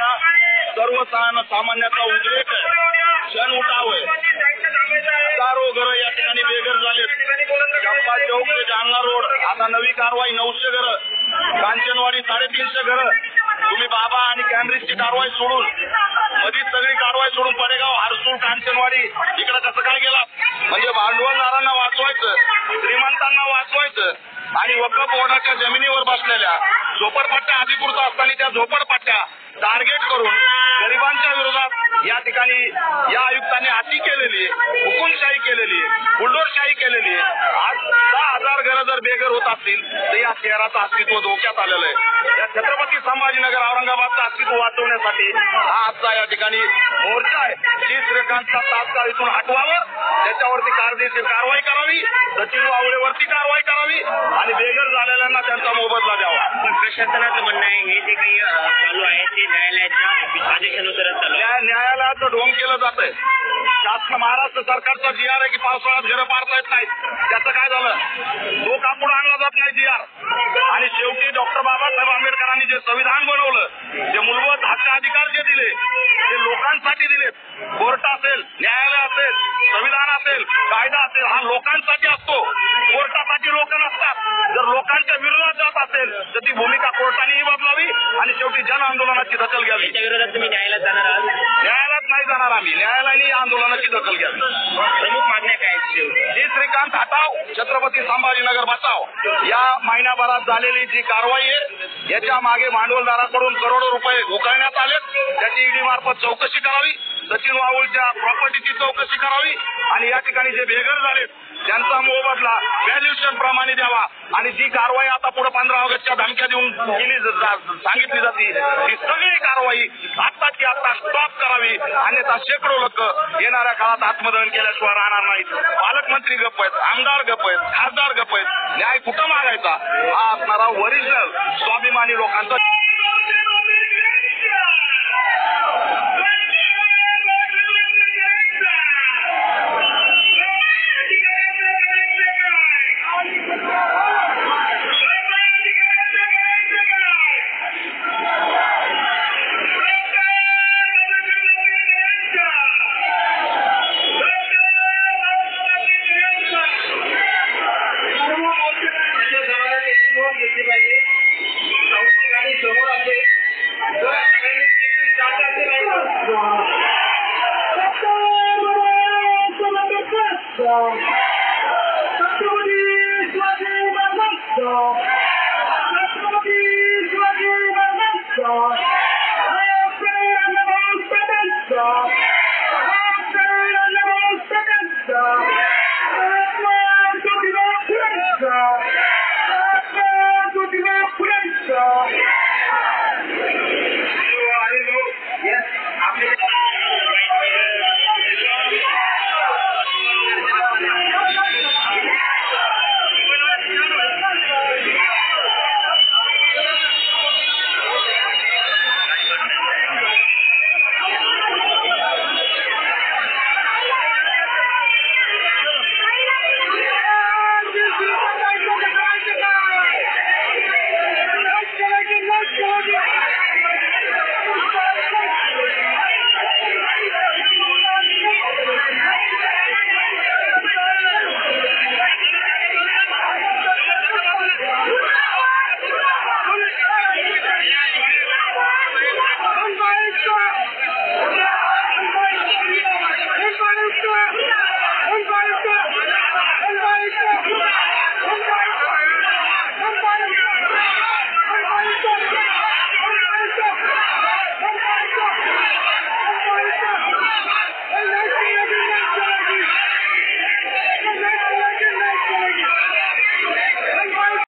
असताना सर्वसामान्याचा उद्रेक क्षण उठावय हजारो घर या ठिकाणी बेघर झाले। चंपा चौक ते जालना रोड आता नवी कारवाई 900 घर, कांचनवाडी 350 घर। तुम्ही बाबा आणि कॅम्ब्रिजची कारवाई सोडून मधीच सगळी कारवाई सोडून पडेगाव, हरसूळ, कांचनवाडी इकडे कसं काय गेला? म्हणजे भांडवलदारांना वाचवायचं, श्रीमंतांना वाचवायचं आणि वक्फ बोर्डाच्या जमिनीवर बसलेल्या झोपडपट्ट्या अधिकृत असताना त्या झोपडपट्ट्या टार्गेट करून गरिबांच्या विरोधात या ठिकाणी या आयुक्तांनी हाती केलेली, हुकुमशाही केलेली, बुलडोरशाही केलेली। आज 10,000 घरं जर बेघर होत असतील तर या शहराचं अस्तित्व धोक्यात आलेलं आहे। या छत्रपती संभाजीनगर औरंगाबादचं अस्तित्व वाचवण्यासाठी हा आजचा या ठिकाणी मोर्चा आहे। श्रीकांतचा तात्काळ इथून हटवावं, त्याच्यावरती कायदेशीर कारवाई करावी, सचिन वावळेवरती कारवाई करावी आणि बेघर झालेल्यांना त्यांचा मोबदला द्यावा। पण प्रशासनाचं म्हणणं आहे हे जे काही चालू आहे ते न्यायालयाच्या आदेशानुसारच चालू आहे। न्यायालयाचं ढोंग केलं जातंय। शासन महाराष्ट्र सरकारचा जीआर आहे की पावसाळ्यात घरं पाडता येत नाहीत, त्याचं काय झालं? तो का पुढे आणला जात नाही जीआर? आणि शेवटी डॉक्टर बाबासाहेब आंबेडकरांनी जे संविधान बनवलं, जे मूलभूत हक्क अधिकार जे दिले ते लोकांसाठी दिलेत। कोर्ट असेल, न्यायालय असेल, संविधान असेल, कायदा असेल, हा लोकांसाठी असतो, कोर्टासाठी लोक नसतात। जर लोकांच्या विरोधात जात असेल तर ती भूमिका कोर्टानेही बदलावी आणि शेवटी जन आंदोलनाची दखल घ्यावी। त्या विरोधात तुम्ही न्यायालयात जाणार आहात? न्यायालयात नाही जाणार आम्ही, न्यायालयाने आंदोलनाची दखल घ्यावी। प्रमुख मागण्या काय आहेत? श्रीकांत हटाव, छत्रपती संभाजीनगर बचाव या महिन्याभरात झालेली जी कारवाई आहे याच्या मागे भांडवलदाराकडून करोडो रुपये उकळण्यात आले, त्याची ईडी मार्फत चौकशी करावी, सचिन वावळच्या प्रॉपर्टीची चौकशी करावी आणि या ठिकाणी जे बेघर झाले त्यांचा मोबदला व्हॅल्युएशन प्रमाणे द्यावा आणि जी कारवाई आता पुढे 15 ऑगस्टच्या धमक्या देऊन सांगितली जाते ती सगळी कारवाई आत्ताची आत्ता स्टॉप करावी, अन्यथा शेकडो लोक येणाऱ्या काळात आत्मदहन केल्याशिवाय राहणार नाहीत। पालकमंत्री गप्प आहेत, आमदार गप्प आहेत, खासदार गप्प आहेत, न्याय कुठं मागायचा? हा असणारा ओरिजिनल स्वाभिमानी लोकांचा Yeah.